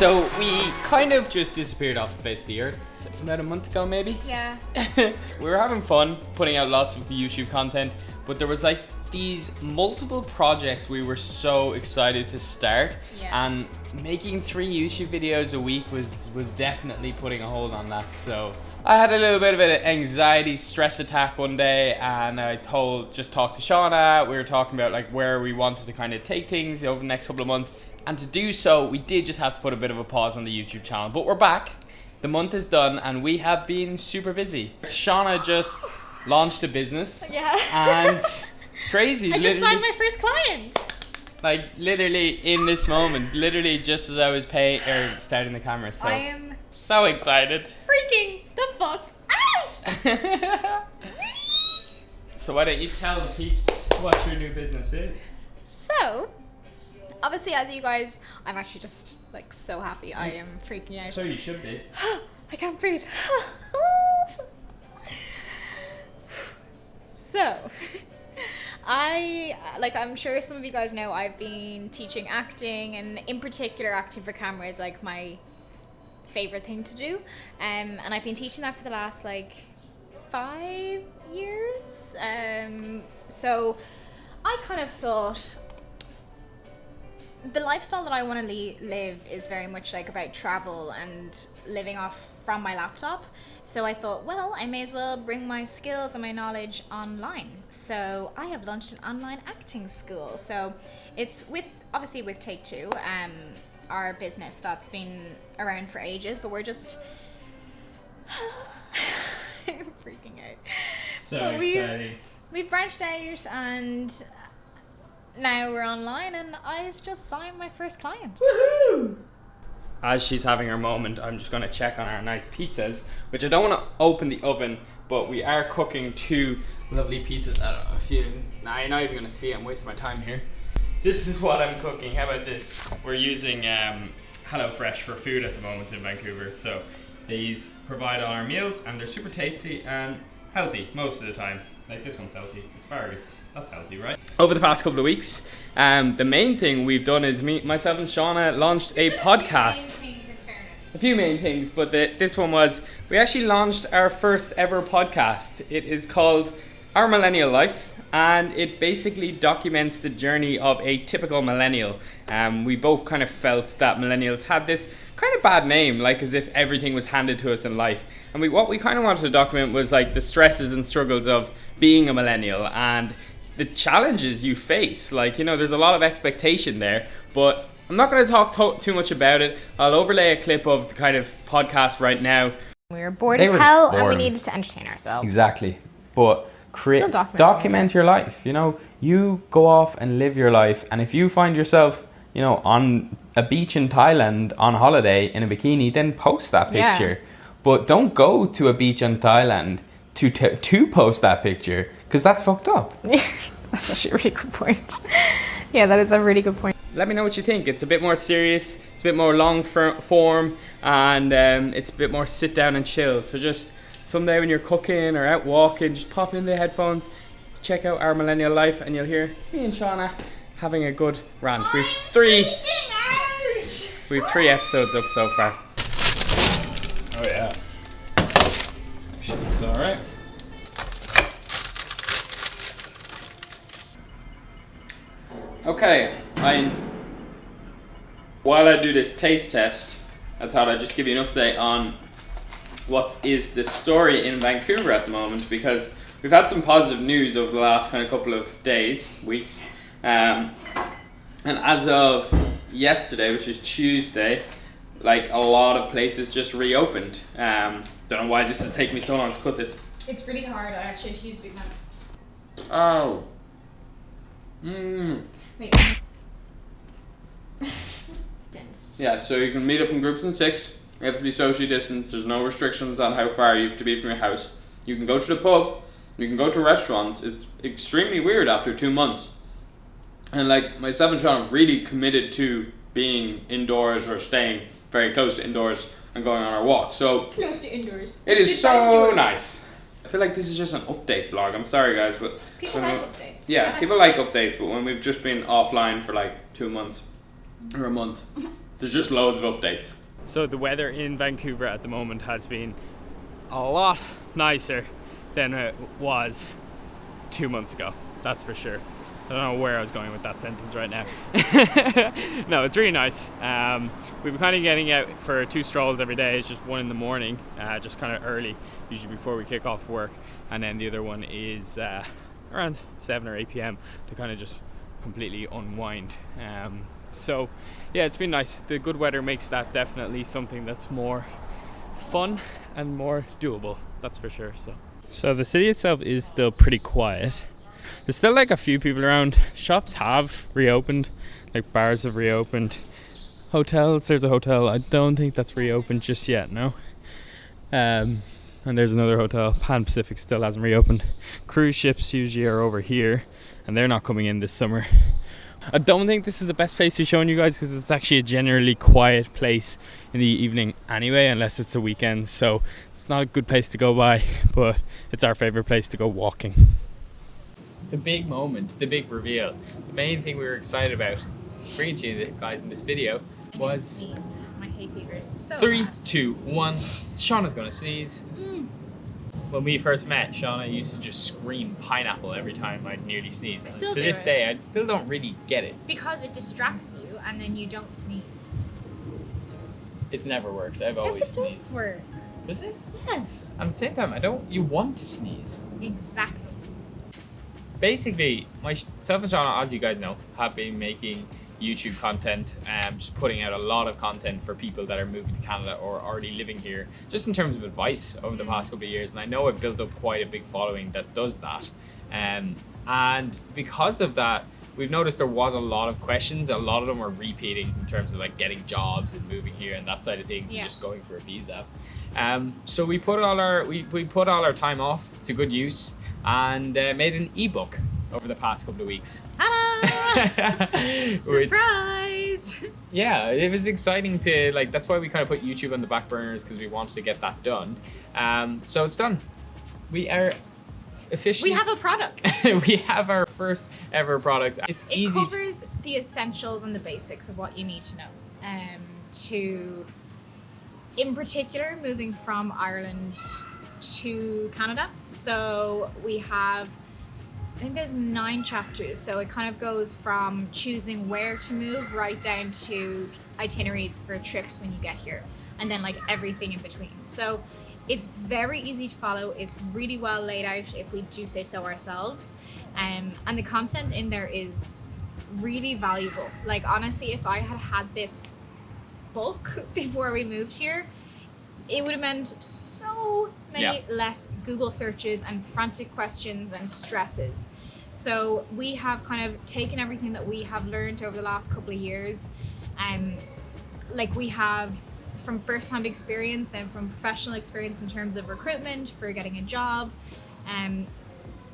So we kind of just disappeared off the face of the earth about a month ago, maybe. Yeah. We were having fun putting out lots of YouTube content, but there was like these multiple projects we were so excited to start, and making 3 YouTube videos a week was definitely putting a hold on that. So I had a little bit of an anxiety stress attack one day, and I talked to Shauna. We were talking about like where we wanted to kind of take things over the next couple of months, and to do so we did just have to put a bit of a pause on the YouTube channel, but we're back. The month is done and we have been super busy. Shauna just launched a business. Yeah. And it's crazy. I just signed my first client. Like literally in this moment, literally just as I was starting the camera. So I am so excited. freaking the fuck out. So why don't you tell the peeps what your new business is? So, obviously, as you guys, I'm actually just like so happy. I am freaking out. So you should be. I can't breathe. So, I'm sure some of you guys know, I've been teaching acting, and in particular acting for camera is like my favorite thing to do. And I've been teaching that for the last like 5 years. So I kind of thought the lifestyle that I want to live is very much like about travel and living off from my laptop. So I thought, well, I may as well bring my skills and my knowledge online. So I have launched an online acting school. So it's obviously with Take Two, our business that's been around for ages, but we're just I'm freaking out. So exciting. We've branched out and now we're online, and I've just signed my first client. Woohoo! As she's having her moment, I'm just going to check on our nice pizzas, which I don't want to open the oven, but we are cooking 2 lovely pizzas. I don't know if you're not even going to see it. I'm wasting my time here. This is what I'm cooking. How about this? We're using HelloFresh for food at the moment in Vancouver. So these provide all our meals, and they're super tasty and healthy most of the time. Like this one's healthy. Asparagus, that's healthy, right? Over the past couple of weeks, the main thing we've done is myself and Shauna launched a podcast. A few main things, but this one was, we actually launched our first ever podcast. It is called Our Millennial Life, and it basically documents the journey of a typical millennial. We both kind of felt that millennials had this kind of bad name, like as if everything was handed to us in life. And what we kind of wanted to document was like the stresses and struggles of being a millennial and the challenges you face. Like, you know, there's a lot of expectation there, but I'm not going to talk too much about it. I'll overlay a clip of the kind of podcast right now. We were bored as hell and we needed to entertain ourselves. Exactly. But document your life. You know, you go off and live your life, and if you find yourself, you know, on a beach in Thailand on holiday in a bikini, then post that picture. Yeah. But don't go to a beach in Thailand to post that picture, because that's fucked up. That's actually a really good point. Yeah, that is a really good point. Let me know what you think. It's a bit more serious, it's a bit more long form, and it's a bit more sit down and chill. So just someday when you're cooking or out walking, just pop in the headphones, check out Our Millennial Life, and you'll hear me and Shauna having a good rant. We've 3 episodes up so far. Oh yeah. It's alright. Okay, while I do this taste test, I thought I'd just give you an update on what is the story in Vancouver at the moment, because we've had some positive news over the last kind of couple of days, weeks, and as of yesterday, which is Tuesday, like a lot of places just reopened. Don't know why this is taking me so long to cut this. It's really hard. I actually had to use a big knife. Oh. Wait. Yeah, so you can meet up in groups of 6. You have to be socially distanced. There's no restrictions on how far you have to be from your house. You can go to the pub. You can go to restaurants. It's extremely weird after 2 months. And like myself and Sean are really committed to being indoors or staying very close to indoors and going on our walk. So close to indoors. It is so nice. I feel like this is just an update vlog. I'm sorry guys, but people like updates. Yeah, people like updates, but when we've just been offline for like 2 months or a month, there's just loads of updates. So the weather in Vancouver at the moment has been a lot nicer than it was 2 months ago. That's for sure. I don't know where I was going with that sentence right now. No, it's really nice. We've been kind of getting out for 2 strolls every day. It's just one in the morning, just kind of early, usually before we kick off work. And then the other one is around 7 or 8 p.m. to kind of just completely unwind. So yeah, it's been nice. The good weather makes that definitely something that's more fun and more doable. That's for sure. So the city itself is still pretty quiet. There's still like a few people around. Shops have reopened, like bars have reopened. Hotels, there's a hotel. I don't think that's reopened just yet, no. And there's another hotel. Pan Pacific still hasn't reopened. Cruise ships usually are over here, and they're not coming in this summer. I don't think this is the best place to be showing you guys because it's actually a generally quiet place in the evening anyway, unless it's a weekend. So it's not a good place to go by, but it's our favorite place to go walking. The big moment, the big reveal, the main thing we were excited about bringing to you guys in this video was my hay fever is so 3, bad. 2, 1. Shauna's gonna sneeze. When we first met, Shauna used to just scream pineapple every time I'd nearly sneeze. And to this day, I still don't really get it. Because it distracts you and then you don't sneeze. It's never worked. I've always Yes, it sneezed. does work. Does it? Yes. At the same time, you want to sneeze. Exactly. Basically, myself and Shauna, as you guys know, have been making YouTube content, just putting out a lot of content for people that are moving to Canada or already living here, just in terms of advice over the past couple of years. And I know I've built up quite a big following that does that. And because of that, we've noticed there was a lot of questions. A lot of them were repeating in terms of like getting jobs and moving here and that side of things, and just going for a visa. So we put all our time off to good use and made an ebook over the past couple of weeks. Surprise! Yeah, it was exciting to that's why we kind of put YouTube on the back burners, because we wanted to get that done. So it's done. We are officially. We have a product. We have our first ever product. It covers the essentials and the basics of what you need to know. In particular, moving from Ireland to Canada. So we have, I think there's 9 chapters. So it kind of goes from choosing where to move right down to itineraries for trips when you get here, and then like everything in between. So it's very easy to follow. It's really well laid out, if we do say so ourselves. And the content in there is really valuable. Like honestly, if I had had this book before we moved here, it would have meant so many less Google searches and frantic questions and stresses. So we have kind of taken everything that we have learned over the last couple of years, like we have from first-hand experience, then from professional experience in terms of recruitment for getting a job,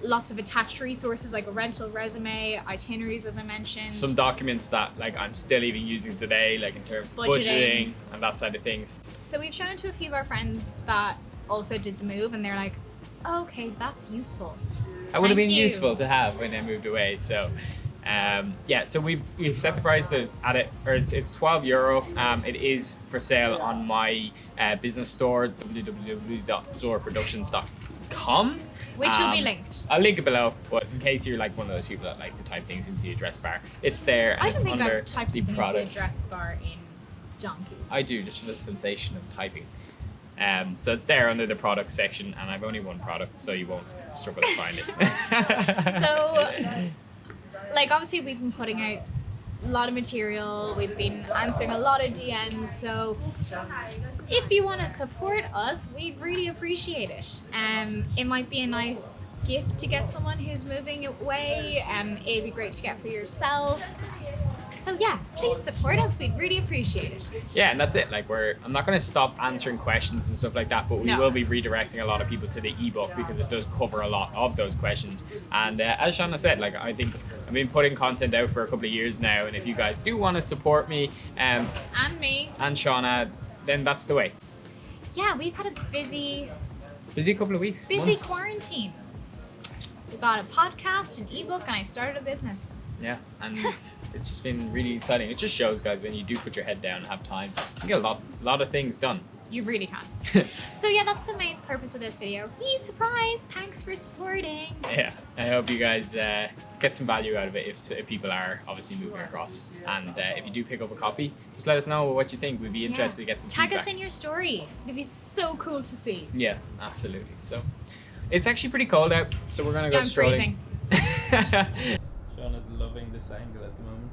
lots of attached resources like a rental resume, itineraries as I mentioned. Some documents that I'm still even using today, like in terms of budgeting and that side of things. So we've shown it to a few of our friends that also did the move, and they're like, oh, okay, that's useful. That would have been useful to have when I moved away. So so we've set the price at it, or it's €12. It is for sale on my business store, www.zoraproductions.com. Which will be linked. I'll link it below, but in case you're like one of those people that like to type things into the address bar, it's there, and it's under I've typed the products. Into the address bar in donkeys. I do, just for the sensation of typing. So it's there under the products section, and I've only one product, so you won't struggle to find it. So, obviously we've been putting out a lot of material, we've been answering a lot of DMs, so if you want to support us, we'd really appreciate it. It might be a nice gift to get someone who's moving away, it'd be great to get for yourself. So yeah, please support us, we'd really appreciate it. Yeah, and that's it. I'm not going to stop answering questions and stuff like that, but we will be redirecting a lot of people to the ebook because it does cover a lot of those questions. And as Shauna said, I think I've been putting content out for a couple of years now, and if you guys do want to support me and me and Shauna, then that's the way. Yeah, we've had a busy couple of weeks. Busy months. Quarantine. We got a podcast, an ebook, and I started a business. Yeah, and it's just been really exciting. It just shows, guys, when you do put your head down and have time, you get a lot of things done. You really can. So yeah, that's the main purpose of this video. Be surprised. Thanks for supporting. Yeah, I hope you guys get some value out of it if people are obviously moving across. And if you do pick up a copy, just let us know what you think. We'd be interested to get some Tag feedback. us in your story. It'd be so cool to see. Yeah, absolutely. So it's actually pretty cold out, so we're gonna go strolling. Shauna's loving this angle at the moment.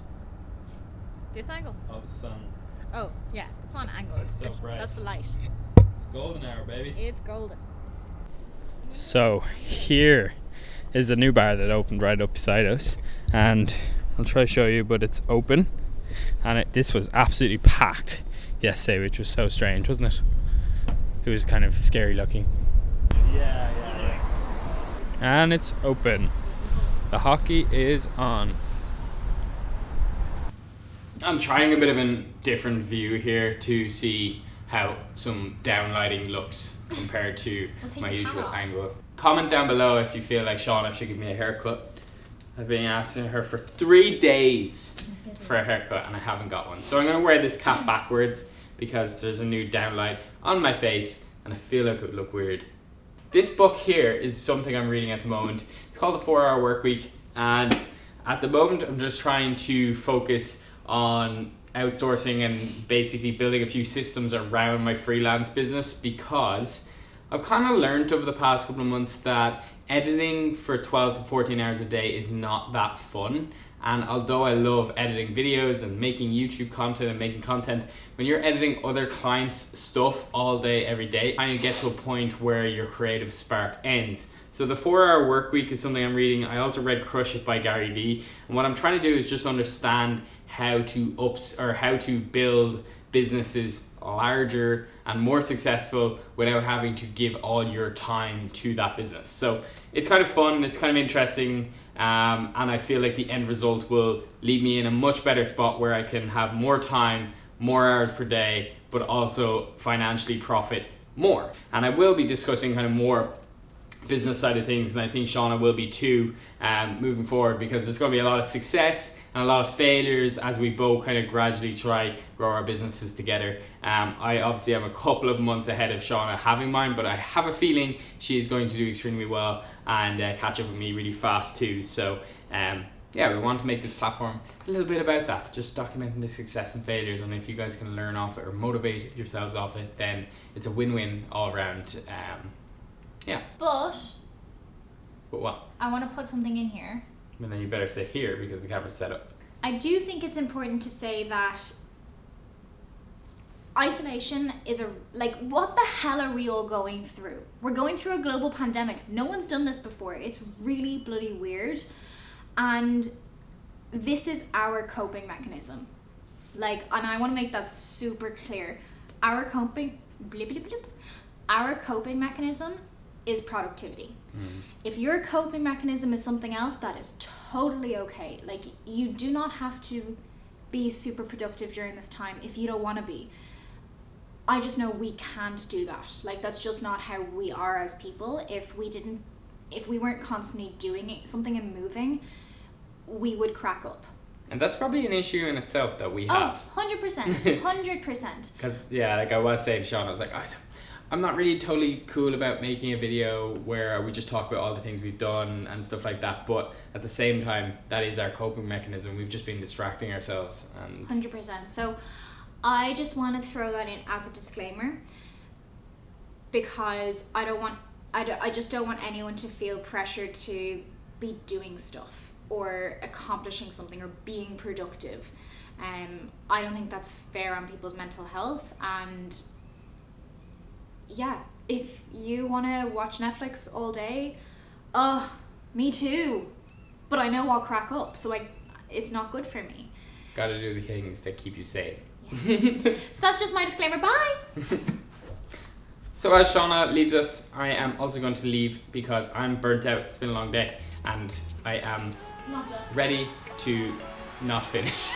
This angle? Oh, the sun. Oh, yeah. It's not an angle. It's so bright. That's the light. It's golden hour, baby. It's golden. So here is a new bar that opened right up beside us, and I'll try to show you, but it's open, and this was absolutely packed yesterday, which was so strange, wasn't it? It was kind of scary looking. Yeah. And it's open. The hockey is on. I'm trying a bit of a different view here to see how some downlighting looks compared to my usual angle. Comment down below if you feel like Shauna should give me a haircut. I've been asking her for 3 days for a haircut and I haven't got one. So I'm going to wear this cap backwards because there's a new downlight on my face and I feel like it would look weird. This book here is something I'm reading at the moment. It's called The 4 Hour Workweek, and at the moment I'm just trying to focus on outsourcing and basically building a few systems around my freelance business, because I've kind of learned over the past couple of months that editing for 12 to 14 hours a day is not that fun. And although I love editing videos and making YouTube content and making content, when you're editing other clients' stuff all day, every day, you get to a point where your creative spark ends. So the 4 Hour Workweek is something I'm reading. I also read Crush It by Gary Vee. And what I'm trying to do is just understand how to build businesses larger and more successful without having to give all your time to that business. So it's kind of fun, it's kind of interesting, and I feel like the end result will leave me in a much better spot where I can have more time, more hours per day, but also financially profit more. And I will be discussing kind of more business side of things, and I think Shauna will be too, moving forward, because there's going to be a lot of success and a lot of failures as we both kind of gradually try grow our businesses together. I obviously have a couple of months ahead of Shauna having mine, but I have a feeling she is going to do extremely well and catch up with me really fast too. So yeah, we want to make this platform a little bit about that, just documenting the success and failures, and if you guys can learn off it or motivate yourselves off it, then it's a win-win all around. Yeah. But what? I want to put something in here. And then you better stay here because the camera's set up. I do think it's important to say that isolation is what the hell are we all going through? We're going through a global pandemic. No one's done this before. It's really bloody weird. And this is our coping mechanism. And I want to make that super clear. Our coping mechanism is productivity. If your coping mechanism is something else, that is totally okay. You do not have to be super productive during this time if you don't want to be. I just know we can't do that. That's just not how we are as people. If we weren't constantly doing something and moving, we would crack up. And that's probably an issue in itself that we have. 100%. 100%. Because, yeah, I was saying to Sean, I was like, I'm not really totally cool about making a video where we just talk about all the things we've done and stuff like that. But at the same time, that is our coping mechanism. We've just been distracting ourselves. 100%. So I just want to throw that in as a disclaimer, because I just don't want anyone to feel pressure to be doing stuff or accomplishing something or being productive. I don't think that's fair on people's mental health. And yeah, if you want to watch Netflix all day, me too. But I know I'll crack up, so it's not good for me. Gotta do the things that keep you sane. Yeah. So that's just my disclaimer. Bye! So as Shauna leaves us, I am also going to leave because I'm burnt out. It's been a long day and I am ready to not finish.